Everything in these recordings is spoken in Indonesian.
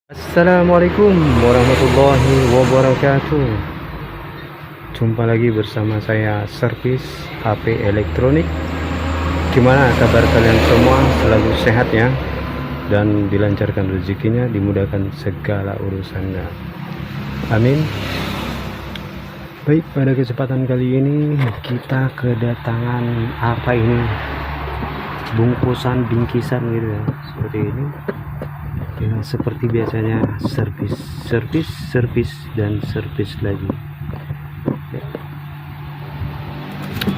Assalamualaikum warahmatullahi wabarakatuh. Jumpa lagi bersama saya Servis HP Elektronik. Gimana kabar kalian semua? Selalu sehat ya, dan dilancarkan rezekinya, dimudahkan segala urusannya. Amin. Baik, pada kesempatan kali ini kita kedatangan apa ini? Bungkusan bingkisan gitu ya, seperti ini. Ya, seperti biasanya servis dan servis lagi ya.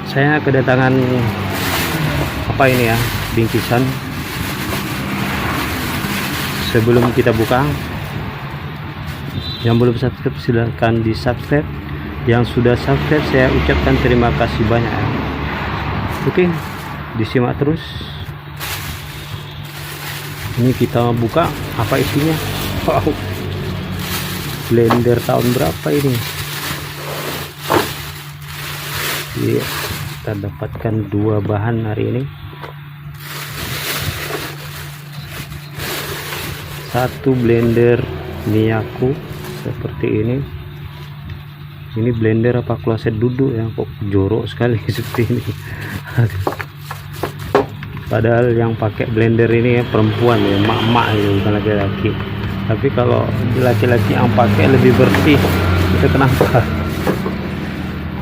Saya kedatangan apa ini ya, bingkisan. Sebelum kita buka, yang belum subscribe silahkan di subscribe, yang sudah subscribe saya ucapkan terima kasih banyak ya. Oke, disimak terus. Ini kita buka, apa isinya? Wow, blender tahun berapa ini? Iya, kita dapatkan dua bahan hari ini. Satu blender Miyako seperti ini. Ini blender apa kloset duduk ya, kok jorok sekali seperti ini. Padahal yang pakai blender ini ya perempuan ya, mak-mak ya, bukan laki-laki. Tapi kalau laki-laki yang pakai lebih bersih, itu kenapa?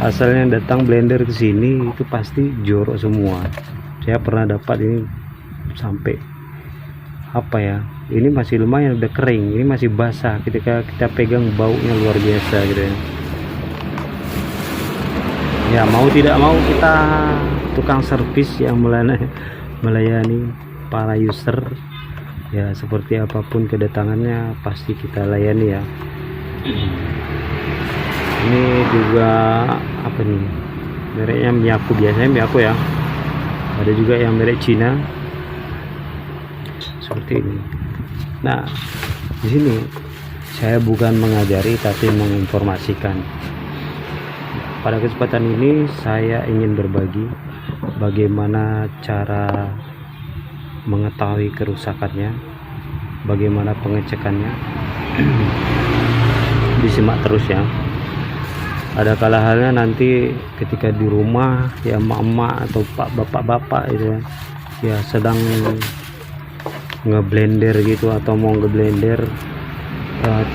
Asalnya datang blender ke sini itu pasti jorok semua. Saya pernah dapat ini sampai apa ya? Ini masih lumayan udah kering, ini masih basah. Ketika kita pegang baunya luar biasa gitu ya. Ya mau tidak mau kita tukang servis yang melayani para user ya, seperti apapun kedatangannya pasti kita layani ya. Ini juga apa nih, mereknya Miyako, biasanya Miyako ya, ada juga yang merek Cina seperti ini. Nah, di sini saya bukan mengajari tapi menginformasikan. Pada kesempatan ini saya ingin berbagi bagaimana cara mengetahui kerusakannya, bagaimana pengecekannya. Disimak terus ya. Ada kala halnya nanti ketika di rumah ya, emak-emak atau bapak-bapak itu ya sedang ngeblender gitu atau mau ngeblender,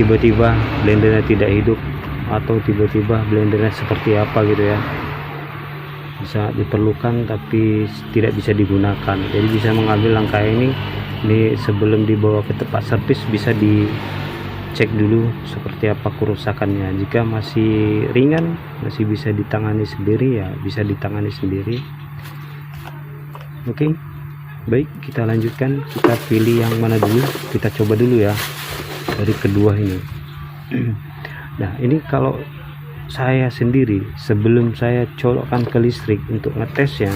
tiba-tiba blendernya tidak hidup atau tiba-tiba blendernya seperti apa gitu ya, bisa diperlukan tapi tidak bisa digunakan. Jadi bisa mengambil langkah ini sebelum dibawa ke tempat servis, bisa dicek dulu seperti apa kerusakannya. Jika masih ringan, masih bisa ditangani sendiri ya, bisa ditangani sendiri. Oke, baik, kita lanjutkan. Kita pilih yang mana dulu, kita coba dulu ya dari kedua ini. Nah, ini kalau saya sendiri sebelum saya colokkan ke listrik untuk ngetes ya,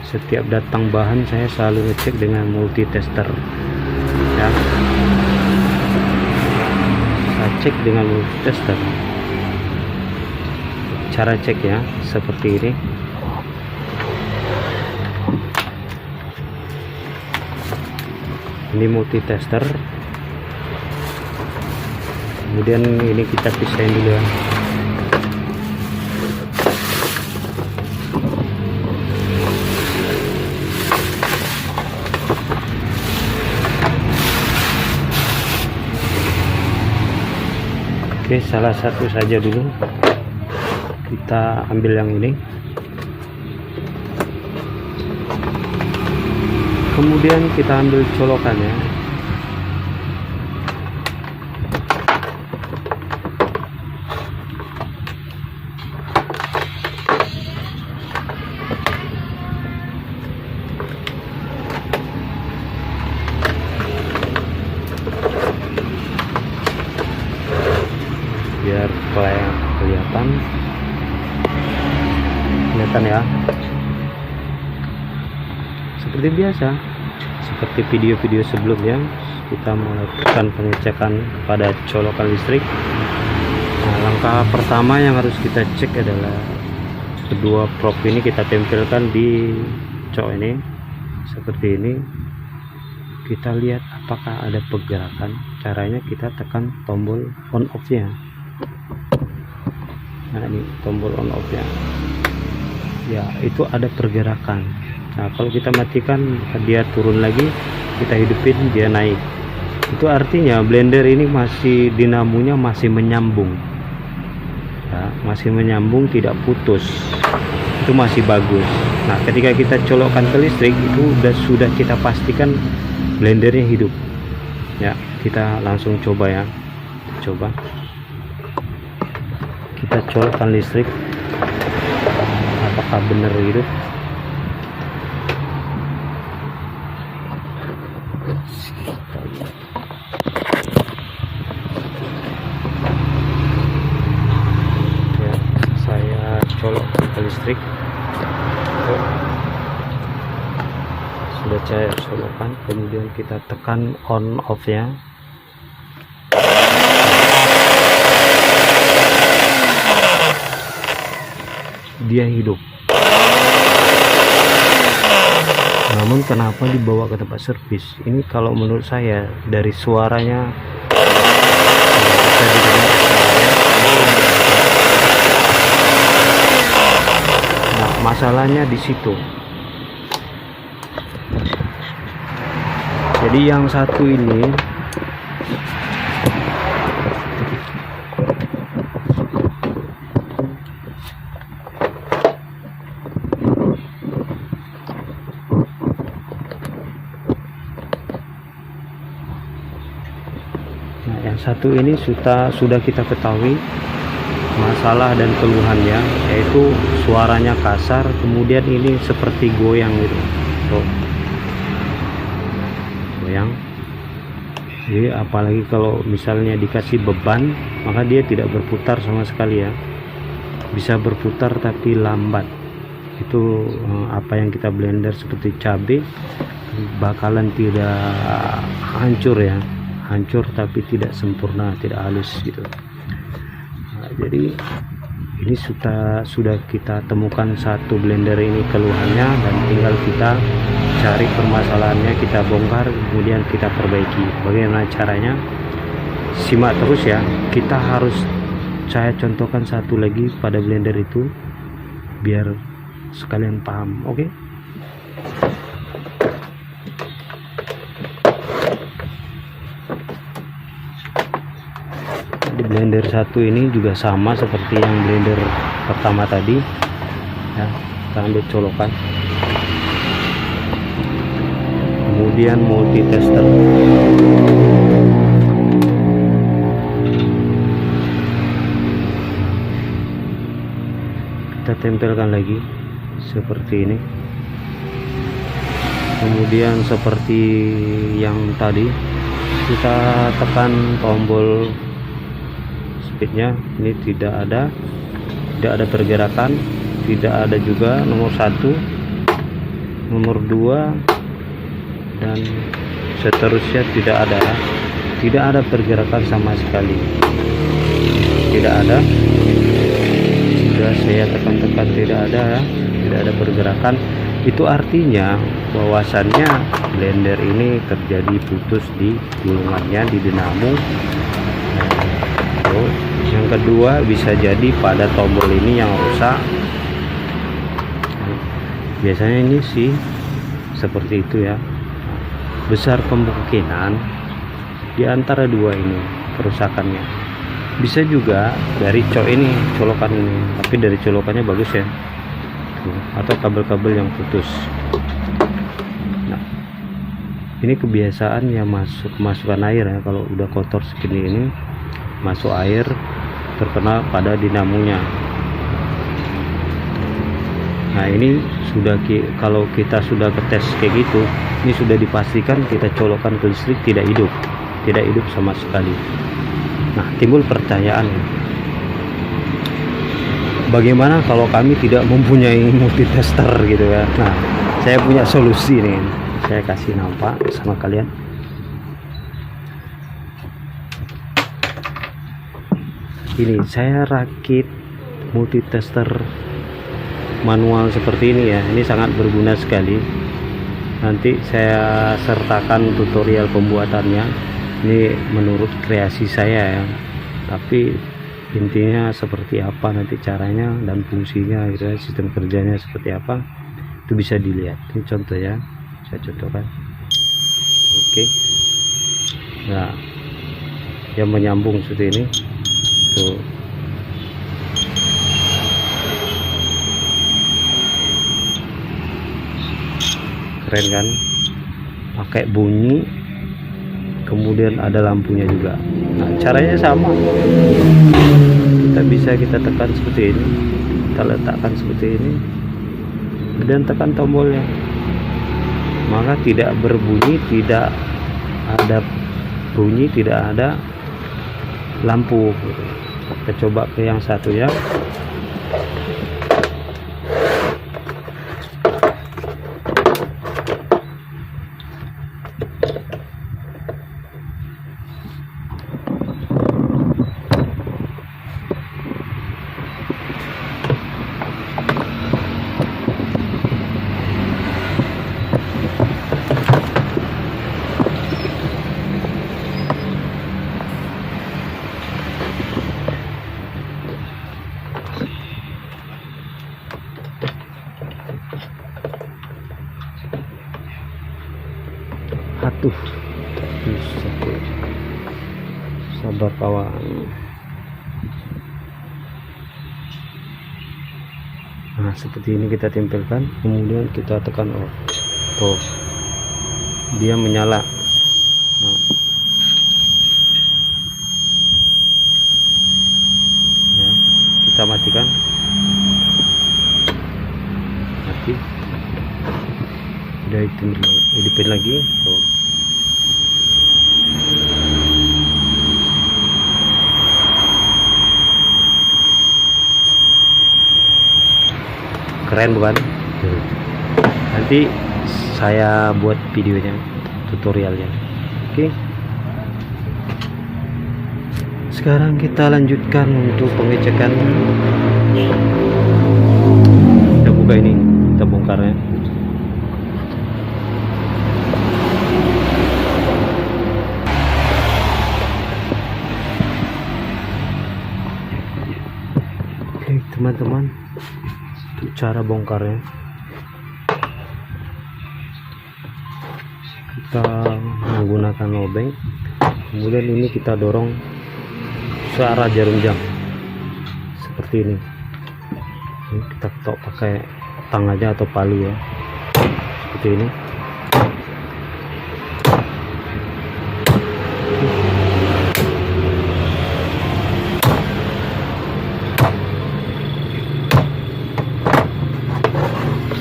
setiap datang bahan saya selalu ngecek dengan multitester ya. Saya cek dengan multitester. Cara cek ya seperti ini. Ini multitester. Kemudian ini kita pisahin dulu ya. Oke, salah satu saja dulu. Kita ambil yang ini. Kemudian kita ambil colokannya. Biar kelihatan ya, seperti biasa, seperti video-video sebelumnya kita melakukan pengecekan pada colokan listrik. Nah, langkah pertama yang harus kita cek adalah kedua prop ini kita tempelkan di cok ini seperti ini. Kita lihat apakah ada pergerakan, caranya kita tekan tombol on off nya. Nah ini tombol on off nya ya, itu ada pergerakan. Nah kalau kita matikan dia turun lagi, kita hidupin dia naik. Itu artinya blender ini masih dinamonya masih menyambung ya, masih menyambung, tidak putus, itu masih bagus. Nah ketika kita colokkan ke listrik itu sudah kita pastikan blendernya hidup ya. Kita langsung coba ya, coba kita colokkan listrik apakah benar hidup. Ya, saya colok ke listrik. Sudah saya colokkan, kemudian kita tekan on off nya. Dia hidup. Namun kenapa dibawa ke tempat servis? Ini kalau menurut saya dari suaranya bisa didengar. Nah, masalahnya di situ. Jadi yang satu ini sudah kita ketahui masalah dan keluhannya, yaitu suaranya kasar, kemudian ini seperti goyang gitu. Tuh. Goyang. Jadi apalagi kalau misalnya dikasih beban, maka dia tidak berputar sama sekali ya. Bisa berputar tapi lambat. Itu apa yang kita blender seperti cabai bakalan tidak hancur ya. Hancur tapi tidak sempurna, tidak halus gitu. Nah, jadi ini sudah kita temukan satu blender ini keluhannya, dan tinggal kita cari permasalahannya, kita bongkar, kemudian kita perbaiki. Bagaimana caranya? Simak terus ya. Saya contohkan satu lagi pada blender itu biar sekalian paham. Oke? Di blender satu ini juga sama seperti yang blender pertama tadi ya. Kita ambil colokan, kemudian multitester, kita tempelkan lagi seperti ini. Kemudian seperti yang tadi kita tekan tombol speednya, ini tidak ada pergerakan, tidak ada juga nomor 1, nomor 2 dan seterusnya, tidak ada pergerakan sama sekali, tidak ada. Sudah saya tekan-tekan, tidak ada pergerakan. Itu artinya bahwasannya blender ini terjadi putus di gulungannya, di dinamo. Yang kedua bisa jadi pada tombol ini yang rusak. Biasanya ini sih seperti itu ya. Besar kemungkinan di antara dua ini kerusakannya. Bisa juga dari colokan ini, tapi dari colokannya bagus ya. Atau kabel-kabel yang putus. Nah, ini kebiasaan yang masukan air ya. Kalau udah kotor segini ini, masuk air, terkena pada dinamonya. Nah ini sudah kalau kita sudah tes kayak gitu, ini sudah dipastikan kita colokkan ke listrik tidak hidup sama sekali. Nah timbul pertanyaan, bagaimana kalau kami tidak mempunyai multitester gitu ya. Nah saya punya solusi nih, saya kasih nampak sama kalian. Ini saya rakit multitester manual seperti ini ya. Ini sangat berguna sekali. Nanti saya sertakan tutorial pembuatannya. Ini menurut kreasi saya ya, tapi intinya seperti apa nanti caranya dan fungsinya gitu ya, sistem kerjanya seperti apa itu bisa dilihat. Ini contoh ya, saya contohkan. Oke, nah yang menyambung seperti ini tuh, keren kan, pakai bunyi kemudian ada lampunya juga. Nah caranya sama, kita tekan seperti ini, kita letakkan seperti ini dan tekan tombolnya, maka tidak berbunyi, tidak ada bunyi, tidak ada lampu. Kita coba ke yang satu ya. Aduh, sabar kawan. Nah seperti ini kita tempelkan, kemudian kita tekan off. Tuh, dia menyala. Nah, ya, kita matikan, mati. Udah hidupin lagi. Tuh. Keren bukan? Nanti saya buat videonya, tutorialnya. Oke, sekarang kita lanjutkan untuk pengecekan. Kita buka ini, kita bongkarnya. Oke teman-teman, cara bongkarnya kita menggunakan lobeng, kemudian ini kita dorong searah jarum jam seperti ini. Ini kita ketok pakai tang aja atau palu ya, seperti ini.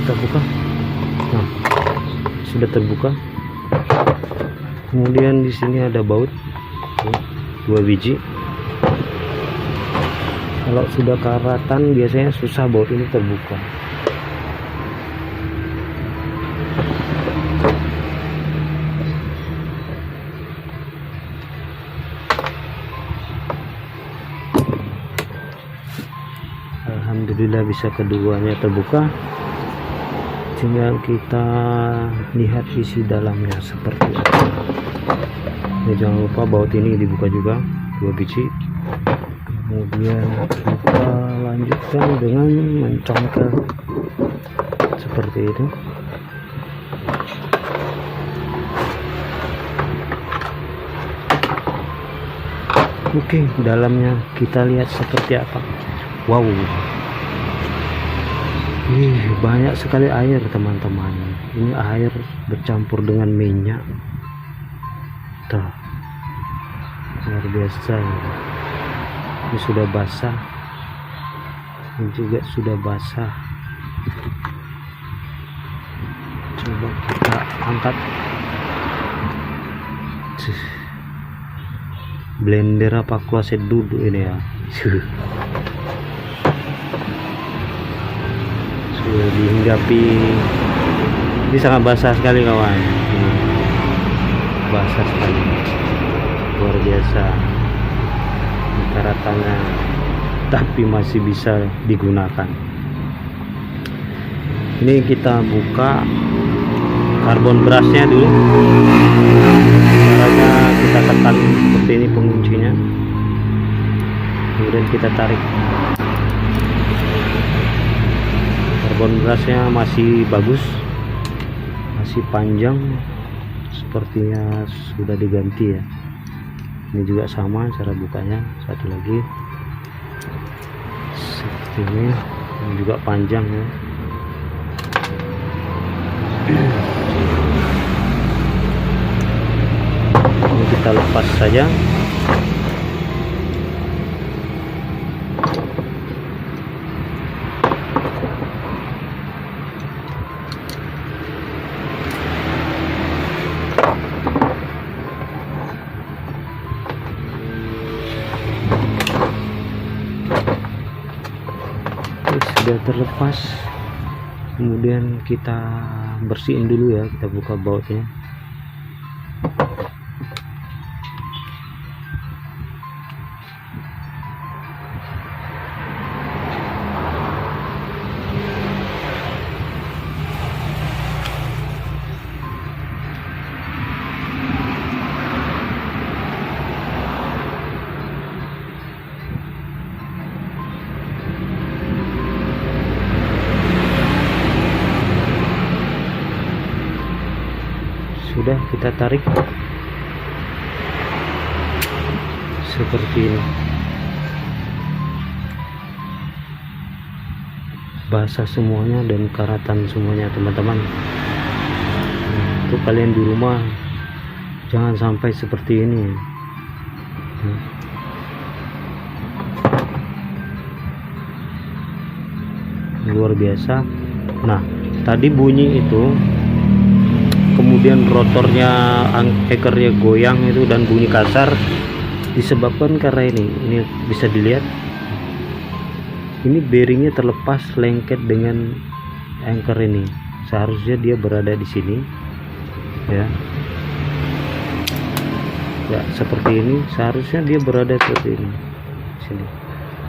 Kita buka. Nah, sudah terbuka. Kemudian di sini ada baut 2 biji. Kalau sudah karatan biasanya susah baut ini terbuka. Alhamdulillah bisa keduanya terbuka. Tinggal kita lihat isi dalamnya seperti apa. Ya, jangan lupa baut ini dibuka juga 2 biji. Kemudian kita lanjutkan dengan mencongkel seperti itu. Oke, dalamnya kita lihat seperti apa. Wow, banyak sekali air teman-teman. Ini air bercampur dengan minyak. Tuh, luar biasa. Ini sudah basah, ini juga sudah basah. Coba kita angkat. Blender apa kloset duduk ini ya. Sudah dihinggapi. Ini sangat basah sekali kawan. Basah sekali, luar biasa. Karatannya, tapi masih bisa digunakan. Ini kita buka karbon brasnya dulu. Caranya kita tekan seperti ini penguncinya, kemudian kita tarik. Karbon gasnya masih bagus, masih panjang, sepertinya sudah diganti ya. Ini juga sama cara bukanya, satu lagi seperti ini juga panjang ya. Ini kita lepas saja. Sudah terlepas, kemudian kita bersihin dulu ya, kita buka bautnya. Sudah kita tarik seperti ini. Basah semuanya dan karatan semuanya teman-teman. Untuk kalian di rumah jangan sampai seperti ini. Luar biasa. Nah, tadi bunyi itu, kemudian rotornya, ekernya goyang itu dan bunyi kasar, disebabkan karena ini bisa dilihat, ini bearingnya terlepas lengket dengan anchor ini. Seharusnya dia berada di sini ya, seperti ini, seharusnya dia berada seperti ini sini,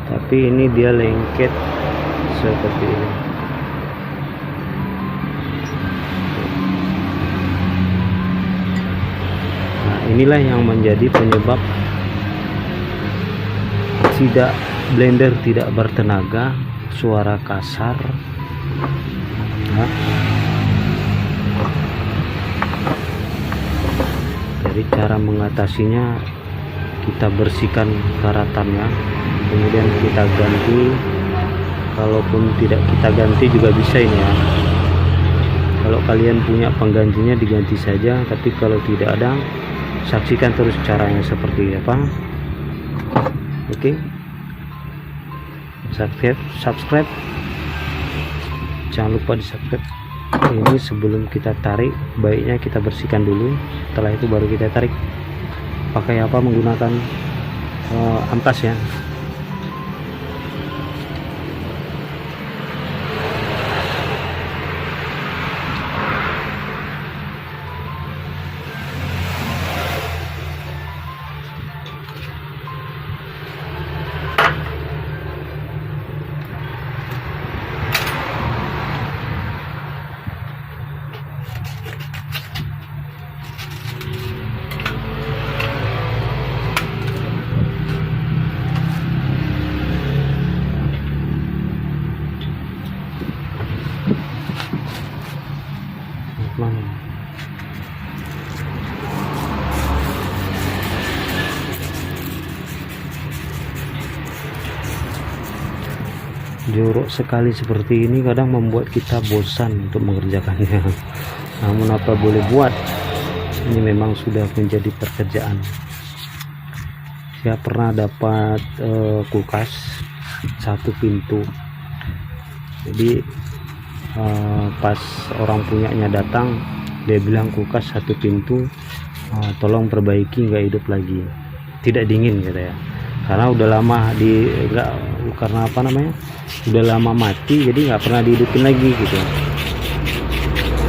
tapi ini dia lengket seperti ini. Inilah yang menjadi penyebab blender tidak bertenaga, suara kasar ya. Jadi cara mengatasinya, kita bersihkan karatannya, kemudian kita ganti. Kalaupun tidak kita ganti juga bisa ini ya, kalau kalian punya penggantinya diganti saja, tapi kalau tidak ada, saksikan terus caranya seperti apa. Oke, subscribe, jangan lupa di subscribe. Ini sebelum kita tarik, baiknya kita bersihkan dulu, setelah itu baru kita tarik. Pakai apa? Menggunakan ampas ya. Jorok sekali seperti ini kadang membuat kita bosan untuk mengerjakannya. Namun apa boleh buat, ini memang sudah menjadi pekerjaan. Saya pernah dapat kulkas satu pintu. Jadi pas orang punyanya datang, dia bilang kulkas satu pintu, tolong perbaiki, nggak hidup lagi, tidak dingin gitu ya, karena udah lama karena apa namanya, udah lama mati, jadi nggak pernah dihidupin lagi gitu.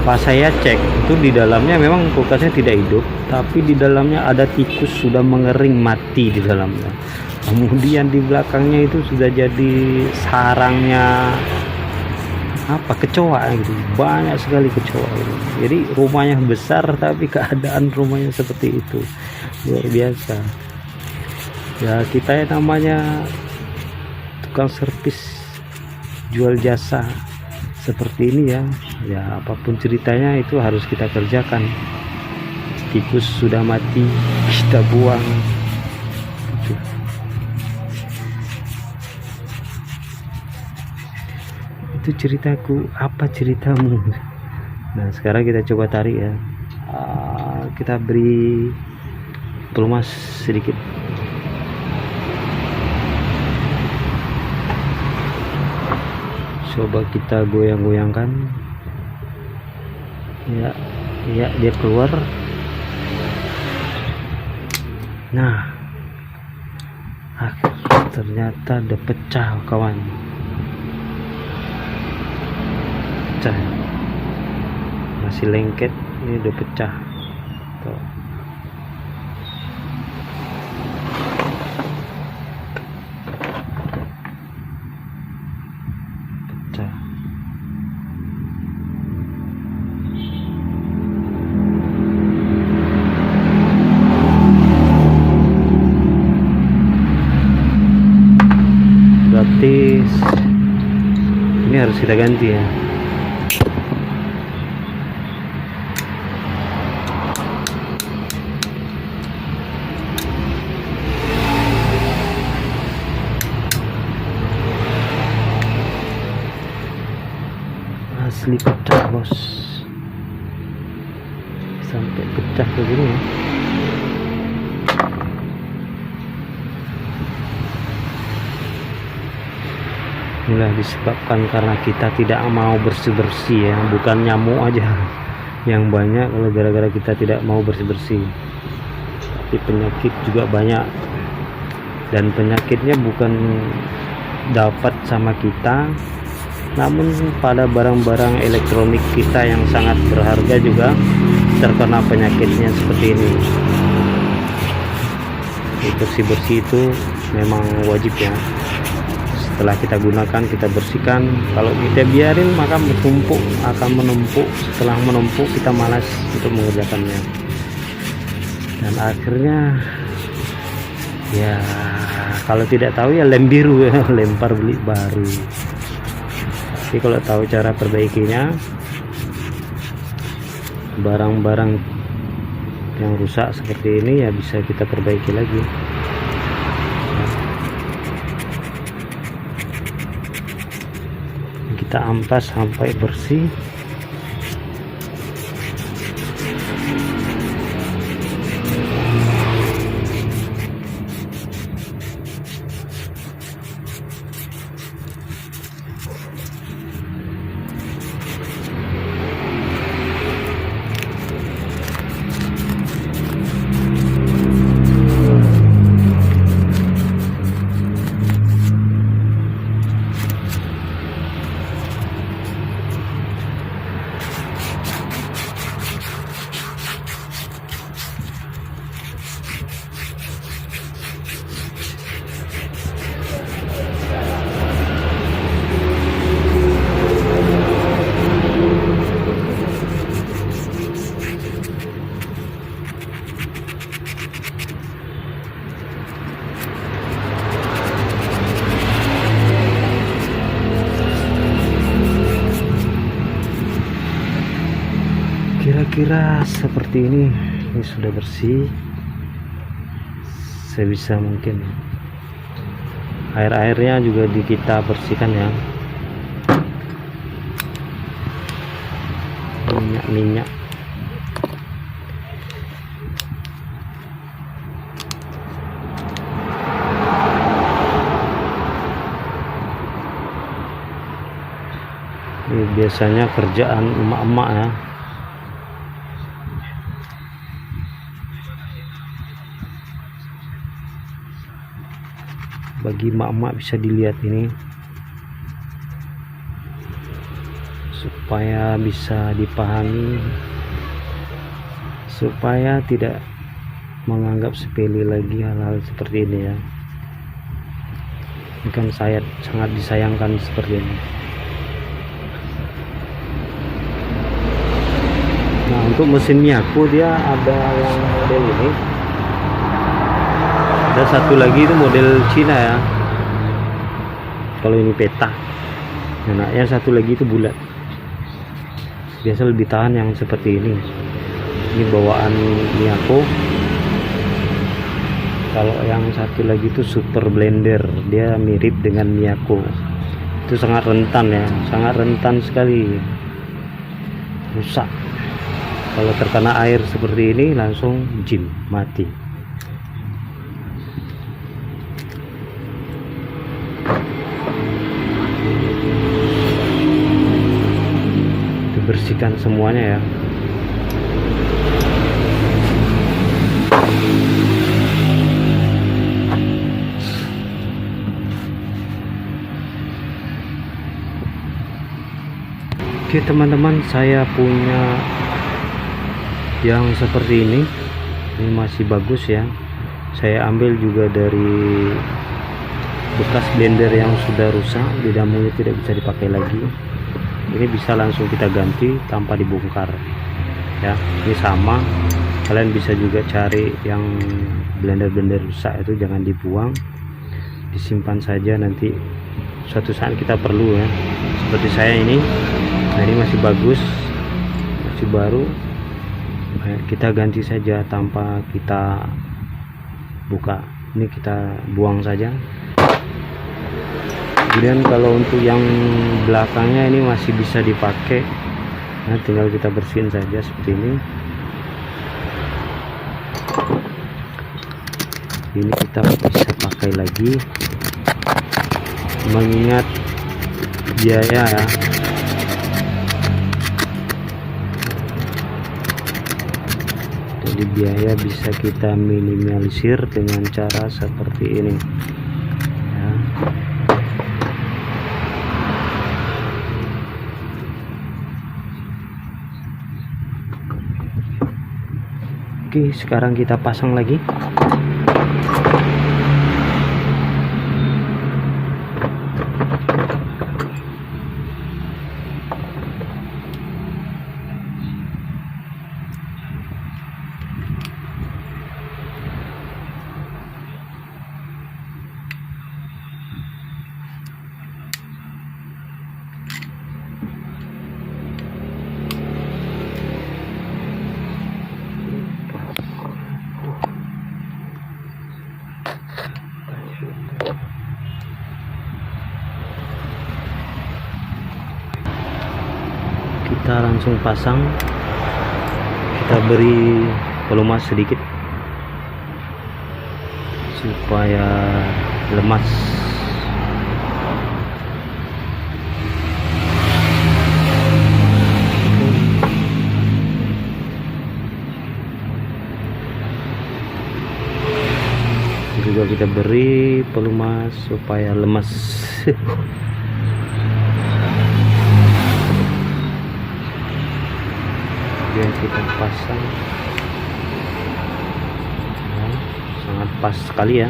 Pas saya cek itu di dalamnya memang kulkasnya tidak hidup, tapi di dalamnya ada tikus sudah mengering mati di dalamnya. Kemudian di belakangnya itu sudah jadi sarangnya kecoa gitu, banyak sekali kecoa gitu. Jadi rumahnya besar tapi keadaan rumahnya seperti itu. luar biasa ya. Kita yang namanya tukang servis jual jasa seperti ini ya apapun ceritanya itu harus kita kerjakan. Tikus sudah mati kita buang gitu. Itu ceritaku, apa ceritamu? Nah sekarang kita coba tarik ya. Kita beri pelumas sedikit. Coba kita goyang-goyangkan ya dia keluar. Nah ternyata udah pecah kawan, pecah, masih lengket, ini udah pecah tuh. Pecah. Berarti ini harus kita ganti ya. Asli pecah bos, sampai pecah begini ya. Inilah disebabkan karena kita tidak mau bersih-bersih ya, bukan nyamuk aja yang banyak kalau gara-gara kita tidak mau bersih-bersih, tapi penyakit juga banyak. Dan penyakitnya bukan dapat sama kita, namun pada barang-barang elektronik kita yang sangat berharga juga terkena penyakitnya seperti ini. Bersih-bersih itu memang wajib ya. Setelah kita gunakan, kita bersihkan. Kalau kita biarin maka akan menumpuk. Setelah menumpuk kita malas untuk mengerjakannya, dan akhirnya ya kalau tidak tahu ya lem biru ya, lempar beli baru. Tapi kalau tahu cara perbaikinya, barang-barang yang rusak seperti ini ya bisa kita perbaiki lagi. Kita ampas sampai bersih. Kira-kira seperti ini sudah bersih sebisa mungkin. Air-airnya juga kita bersihkan ya, minyak-minyak. Ini biasanya kerjaan emak-emak ya. Bagi emak-emak bisa dilihat ini supaya bisa dipahami, supaya tidak menganggap sepele lagi hal-hal seperti ini ya. Ini kan saya sangat disayangkan seperti ini. Nah untuk mesin Miyako dia ada yang model ini, Ada satu lagi itu model Cina ya, kalau ini peta. Nah, yang satu lagi itu bulat, biasa lebih tahan yang seperti ini. Ini bawaan Miyako. Kalau yang satu lagi itu Super Blender, dia mirip dengan Miyako. Itu sangat rentan ya, sangat rentan sekali, rusak. Kalau terkena air seperti ini langsung jim, mati. Bersihkan semuanya ya. Oke teman-teman, saya punya yang seperti ini masih bagus ya. Saya ambil juga dari bekas blender yang sudah rusak, dinamanya tidak bisa dipakai lagi. Ini bisa langsung kita ganti tanpa dibongkar ya. Ini sama, kalian bisa juga cari yang blender-blender rusak itu, jangan dibuang, disimpan saja, nanti suatu saat kita perlu ya. Seperti saya ini, nah ini masih bagus, masih baru, kita ganti saja tanpa kita buka. Ini kita buang saja. Kemudian kalau untuk yang belakangnya ini masih bisa dipakai, nah tinggal kita bersihin saja seperti ini. Ini kita bisa pakai lagi, mengingat biaya ya. Jadi biaya bisa kita minimalisir dengan cara seperti ini ya. Oke, sekarang kita pasang lagi. Kita langsung pasang, kita beri pelumas sedikit supaya lemas. Juga kita beri pelumas supaya lemas. Kemudian kita pasang ya, sangat pas sekali ya.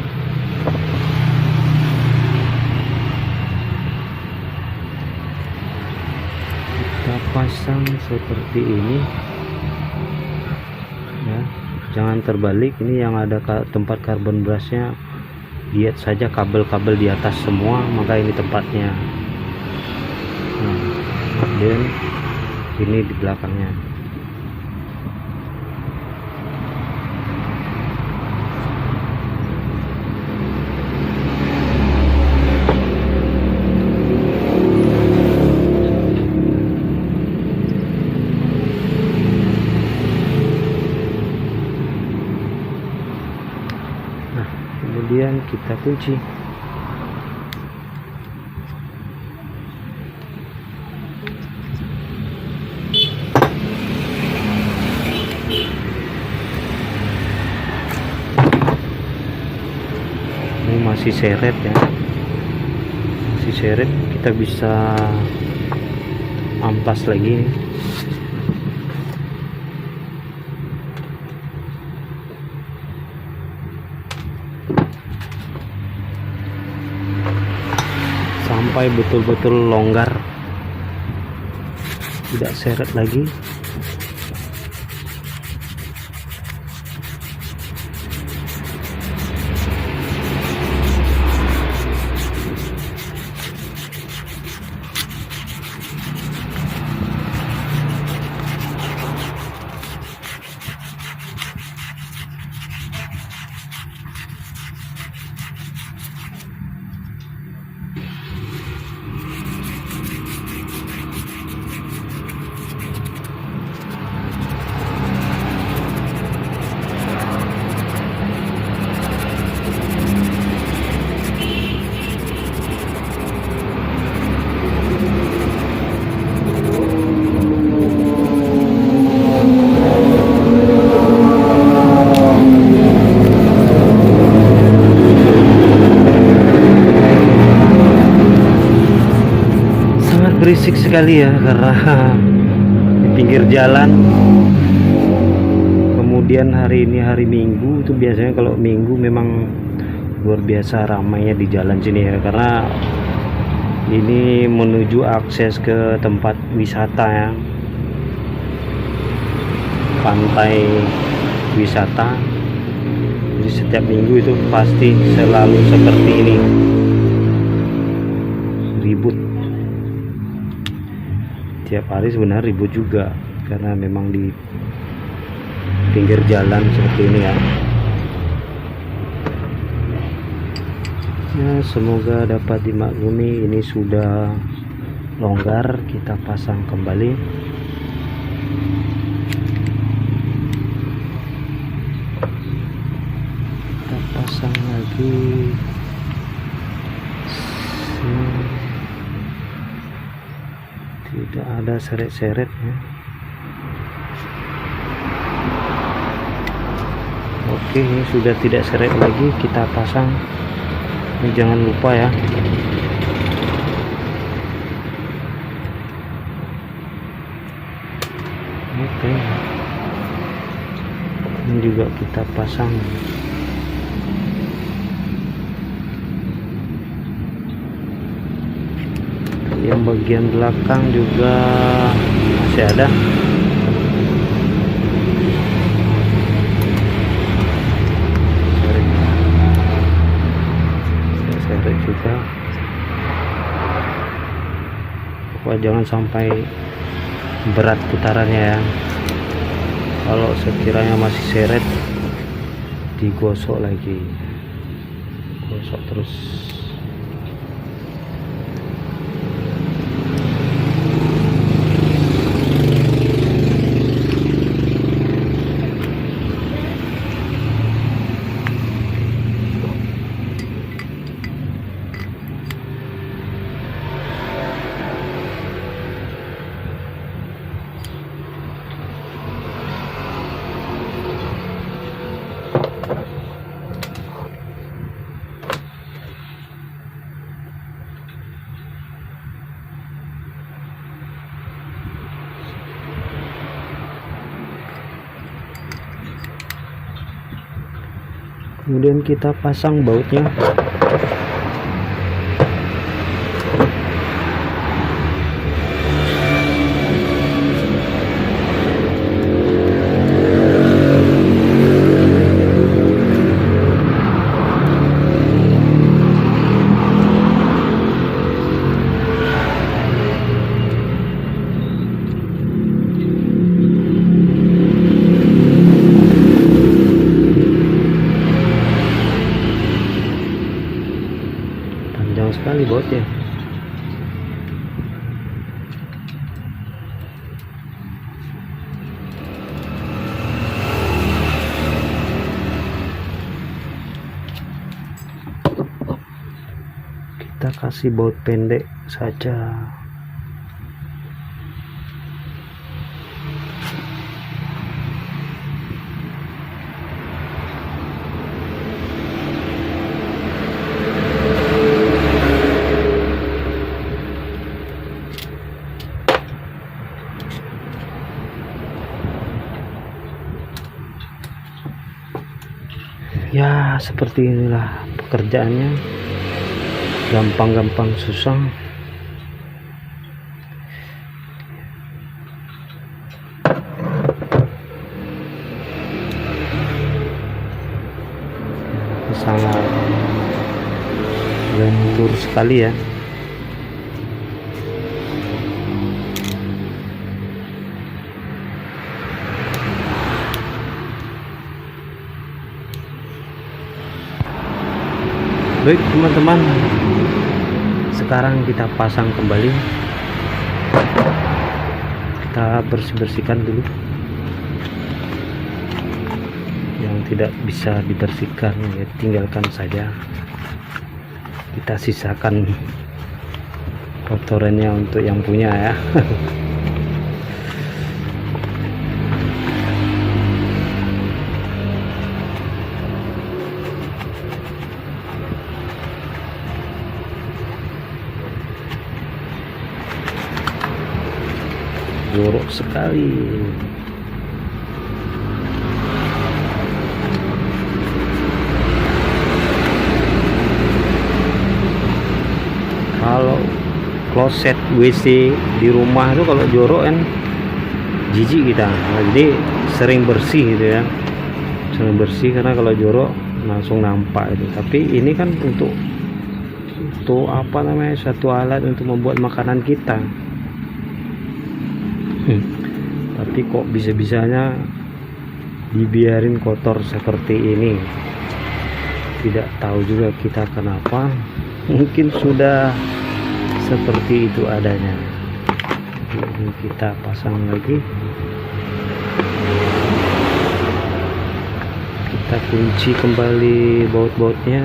Kita pasang seperti ini ya, jangan terbalik. Ini yang ada tempat carbon brushnya, lihat saja kabel-kabel di atas semua, maka ini tempatnya. Nah, kemudian ini di belakangnya. Kemudian kita kunci. Ini masih seret ya, masih seret, kita bisa amplas lagi. Sampai betul-betul longgar, tidak seret lagi. berisik sekali ya, karena di pinggir jalan. Kemudian hari ini hari Minggu, itu biasanya kalau Minggu memang luar biasa ramainya di jalan sini ya, karena ini menuju akses ke tempat wisata ya, pantai wisata. Jadi setiap minggu itu pasti selalu seperti ini, ribut. Tiap hari sebenarnya ribut juga, karena memang di pinggir jalan seperti ini ya. Ya, semoga dapat dimaklumi, ini sudah longgar. Kita pasang kembali. Kita pasang lagi. Tidak ada seret-seret ya. Oke, ini sudah tidak seret lagi. Kita pasang. Ini jangan lupa ya, oke, ini juga kita pasang. Yang bagian belakang juga masih ada. Juga pokoknya jangan sampai berat putarannya ya. Kalau sekiranya masih seret, digosok lagi, gosok terus. Kemudian kita pasang bautnya. Panjang sekali bautnya. Kita kasih baut pendek saja. Ya, seperti inilah pekerjaannya. Gampang-gampang susah. Sangat lentur sekali ya. Baik teman-teman, sekarang kita pasang kembali. Kita bersih-bersihkan dulu yang tidak bisa dibersihkan ya, tinggalkan saja. Kita sisakan kotorannya untuk yang punya ya. jorok sekali. Kalau kloset WC di rumah itu kalau jorok kan jijik kita, nah, jadi sering bersih gitu ya, sering bersih karena kalau jorok langsung nampak itu. Tapi ini kan untuk apa namanya, satu alat untuk membuat makanan kita. Tapi kok bisa-bisanya dibiarin kotor seperti ini, tidak tahu juga kita kenapa. Mungkin sudah seperti itu adanya. Ini kita pasang lagi, kita kunci kembali baut-bautnya.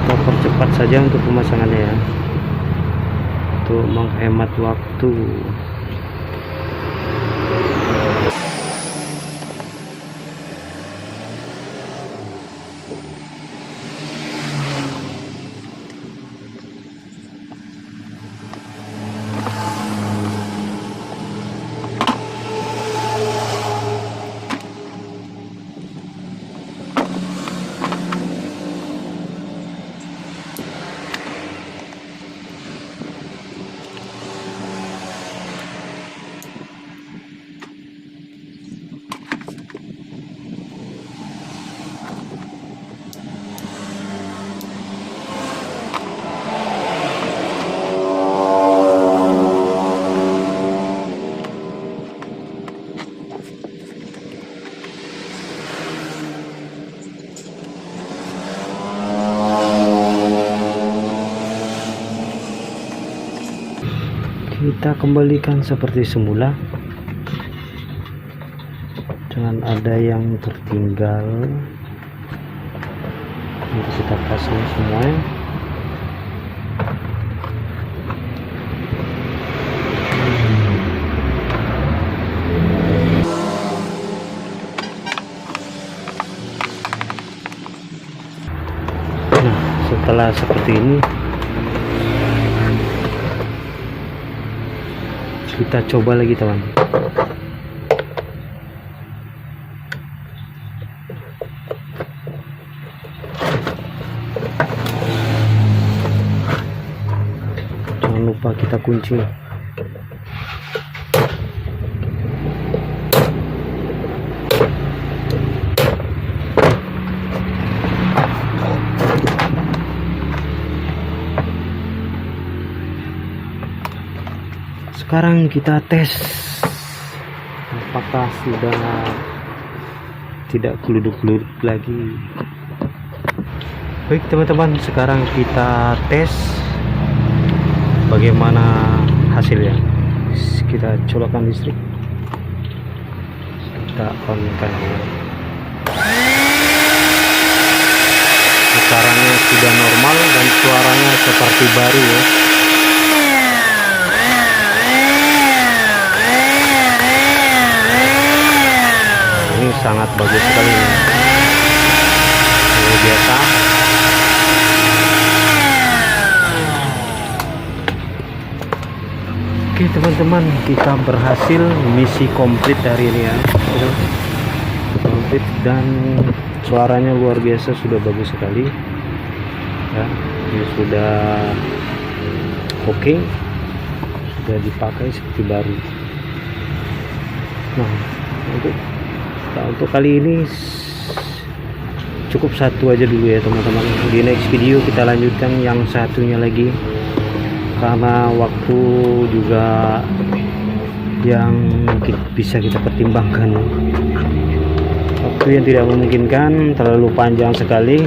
Kita percepat saja untuk pemasangannya ya, untuk menghemat waktu. Kita kembalikan seperti semula, jangan ada yang tertinggal. Nanti kita pasang semuanya. Nah, setelah seperti ini kita coba lagi teman. Jangan lupa kita kunci. Sekarang kita tes apakah sudah tidak geluduk-geluduk lagi. Baik teman-teman, sekarang kita tes bagaimana hasilnya. Kita colokkan listrik, kita on-kan. Sekarangnya sudah normal dan suaranya seperti baru ya. Ini sangat bagus sekali, luar biasa. Oke teman-teman, kita berhasil, misi komplit hari ini ya, komplit, dan suaranya luar biasa, sudah bagus sekali ya. Ini sudah oke, sudah dipakai seperti baru. Nah, untuk kali ini cukup satu aja dulu ya teman-teman. Di next video kita lanjutkan yang satunya lagi, karena waktu juga yang bisa kita pertimbangkan, waktu yang tidak memungkinkan, terlalu panjang sekali,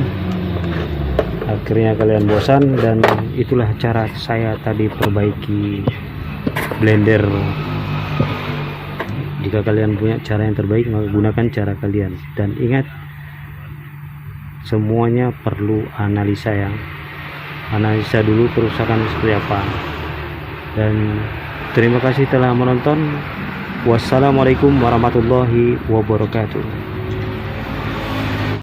akhirnya kalian bosan. Dan itulah cara saya tadi perbaiki blender. Jika kalian punya cara yang terbaik, maka gunakan cara kalian. Dan ingat, semuanya perlu analisa ya. Analisa dulu kerusakan seperti apa. Dan terima kasih telah menonton. Wassalamualaikum warahmatullahi wabarakatuh.